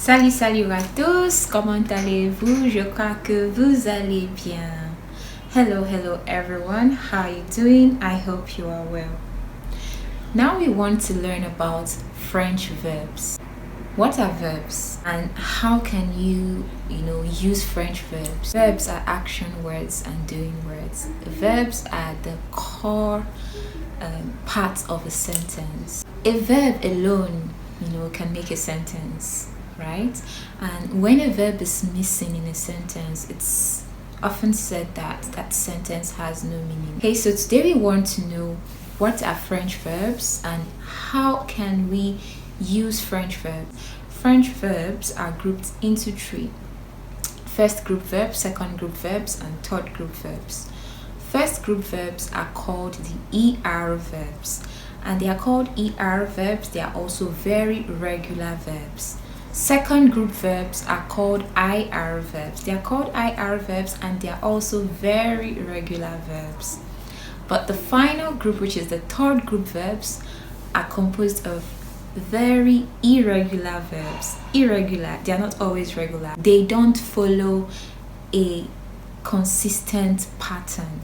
Salut, salut à tous, comment allez-vous? Je crois que vous allez bien. Hello, hello everyone, how are you doing? I hope you are well. Now we want to learn about French verbs. What are verbs and how can you use French verbs? Verbs are action words and doing words. Verbs are the core part of a sentence. A verb alone, can make a sentence, right? And when a verb is missing in a sentence, it's often said that that sentence has no meaning. Okay, so today we want to know what are French verbs and how can we use French verbs. French verbs are grouped into three: first group verbs, second group verbs, and third group verbs. First group verbs are called the ER verbs, and they are called ER verbs. They are also very regular verbs. Second group verbs are called IR verbs. They are called IR verbs and they are also very regular verbs. But the final group, which is the third group verbs, are composed of very irregular verbs. Irregular, they are not always regular. They don't follow a consistent pattern.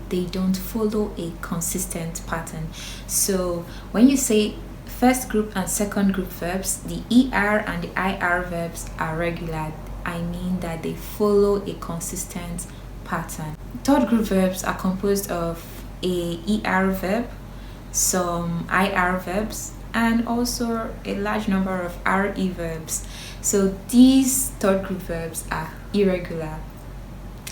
They don't follow a consistent pattern. So when you say first group and second group verbs, the ER and the IR verbs are regular, I mean that they follow a consistent pattern. Third group verbs are composed of a ER verb, some IR verbs, and also a large number of RE verbs. So these third group verbs are irregular.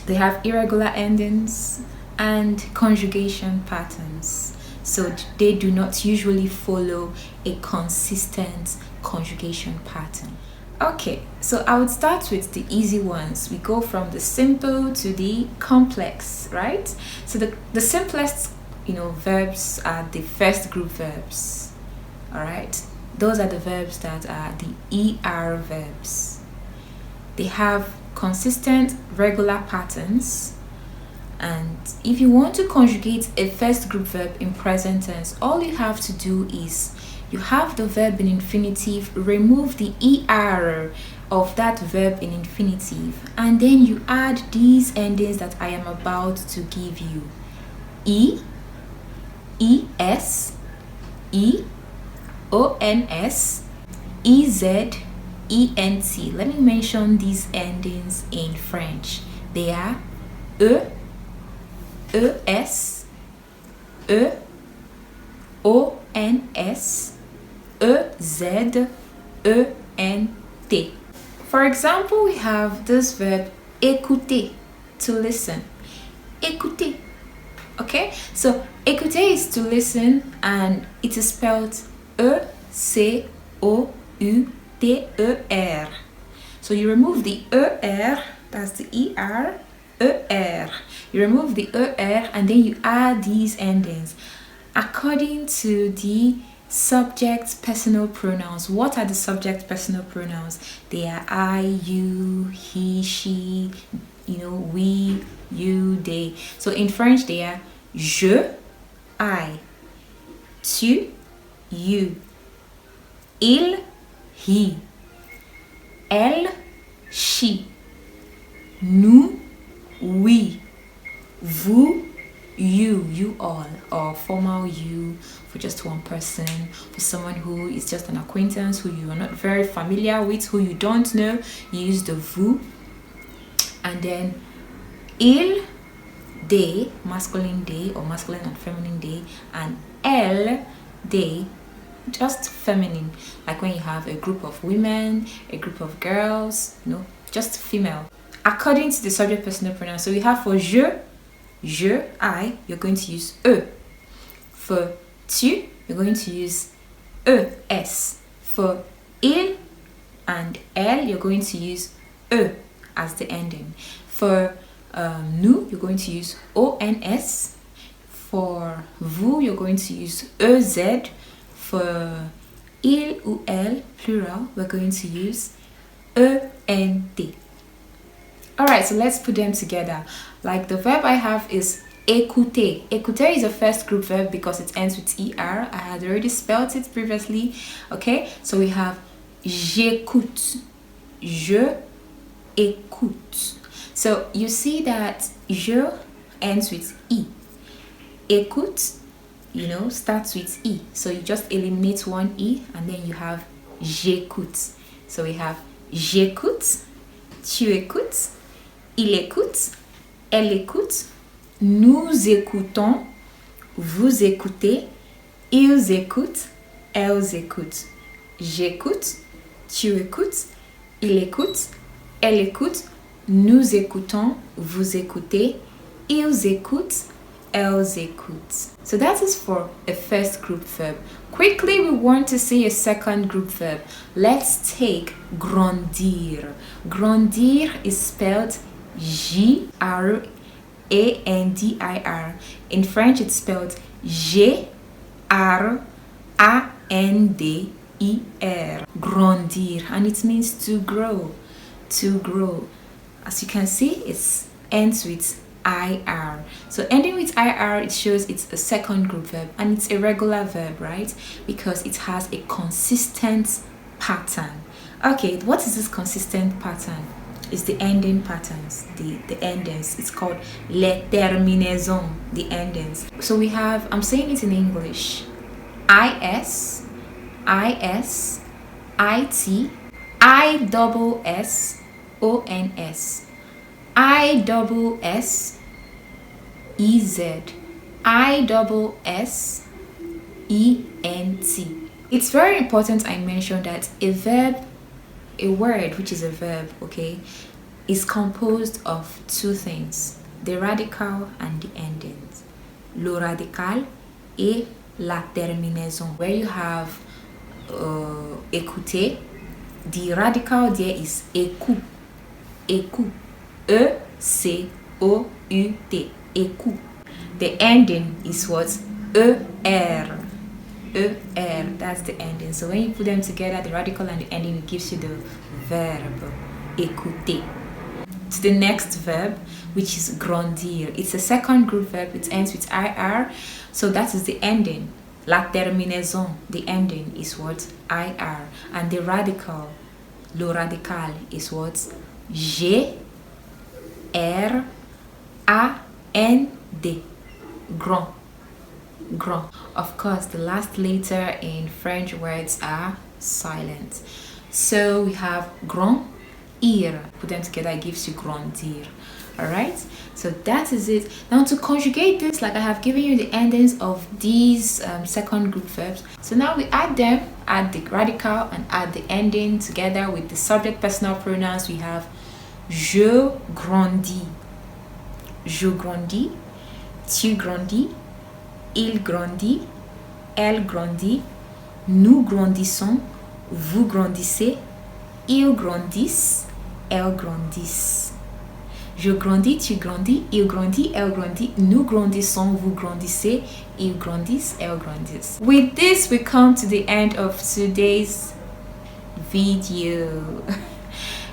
They have irregular endings and conjugation patterns. So they do not usually follow a consistent conjugation pattern. Okay, so I would start with the easy ones. We go from the simple to the complex, right? So the simplest, verbs are the first group verbs. All right, those are the verbs that are the ER verbs. They have consistent, regular patterns. And if you want to conjugate a first group verb in present tense, all you have to do is you have the verb in infinitive, remove the ER of that verb in infinitive, and then you add these endings that I am about to give you: E, ES, E, ONS, EZ, ENT. Let me mention these endings in French. They are E, ES, E, ONS, EZ, ENT. For example, we have this verb écouter, to listen. Écouter. Okay, so écouter is to listen and it is spelled ECOUTER. So you remove the ER, that's the ER, ER. You remove the ER and then you add these endings according to the subject personal pronouns. What are the subject personal pronouns? They are I, you, he, she, we, you, they. So in French they are je, I, tu, you, il, he, elle, she, nous, we, vous, you all, or formal you for just one person. For someone who is just an acquaintance, who you are not very familiar with, who you don't know, you use the vous. And then il, they, masculine they, or masculine and feminine they, and elle, they, just feminine, like when you have a group of women, a group of girls, just female, according to the subject personal pronoun. So we have for je, I, you're going to use e. For tu, you're going to use es. For il and elle, you're going to use e as the ending. For nous, you're going to use ons. For vous, you're going to use ez. For il ou elle, plural, we're going to use ent. Alright, so let's put them together. Like the verb I have is écouter. Écouter is a first group verb because it ends with ER. I had already spelled it previously. Okay, so we have j'écoute. Je écoute. So you see that je ends with E. Écoute, starts with E. So you just eliminate one E and then you have j'écoute. So we have j'écoute, tu écoutes, il écoute, elle écoute, nous écoutons, vous écoutez, ils écoutent, elles écoutent. J'écoute, tu écoutes, il écoute, elle écoute, nous écoutons, vous écoutez, ils écoutent, elles écoutent. So that is for a first group verb. Quickly, we want to see a second group verb. Let's take grandir. Grandir is spelled J-R-A-N-D-I-R. In French, it's spelled G-R-A-N-D-I-R. Grandir, and it means to grow. To grow. As you can see, it ends with IR. So ending with IR, it shows it's a second group verb, and it's a regular verb, right? Because it has a consistent pattern. Okay, what is this consistent pattern? It's the ending patterns, the endings. It's called les terminaisons, the endings. So we have, I'm saying it in English, IS, IS, IT, ISS-ONS, ISS-EZ, ISS-ENT. It's very important I mention that a word which is a verb, okay, is composed of two things, the radical and the endings. Le radical et la terminaison. Where you have écouter, the radical there is écoute, écoute, E-C-O-U-T, écoute. The ending is what? E-R. E-R, that's the ending. So when you put them together, the radical and the ending, it gives you the verb, écouter. To the next verb, which is grandir. It's a second group verb. It ends with IR. So that is the ending. La terminaison, the ending is what? IR. And the radical, le radical, is what? G-R-A-N-D. Grand. Grand. Of course, the last letter in French words are silent. So we have grand ir. Put them together, it gives you grandir. Alright, so that is it. Now to conjugate this, like I have given you the endings of these second group verbs. So now we add them, add the radical and add the ending together with the subject personal pronouns. We have je grandis, je grandis, tu grandis, il grandit, elle grandit, nous grandissons, vous grandissez, ils grandissent, elles grandissent. Je grandis, tu grandis, il grandit, elle grandit, nous grandissons, vous grandissez, ils grandissent, elles grandissent. With this, we come to the end of today's video.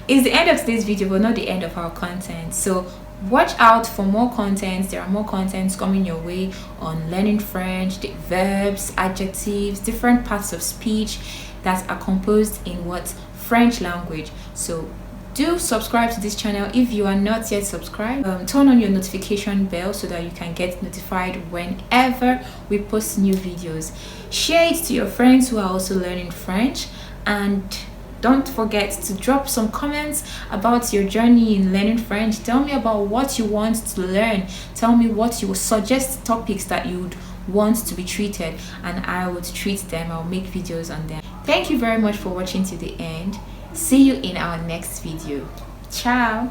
It's the end of today's video, but not the end of our content. So watch out for more content. There are more contents coming your way on learning French, the verbs, adjectives, different parts of speech that are composed in what? French language. So do subscribe to this channel if you are not yet subscribed. Turn on your notification bell so that you can get notified whenever we post new videos. Share it to your friends who are also learning French, and don't forget to drop some comments about your journey in learning French. Tell me about what you want to learn. Tell me what you would suggest topics that you would want to be treated, and I would treat them. I'll make videos on them. Thank you very much for watching to the end. See you in our next video. Ciao.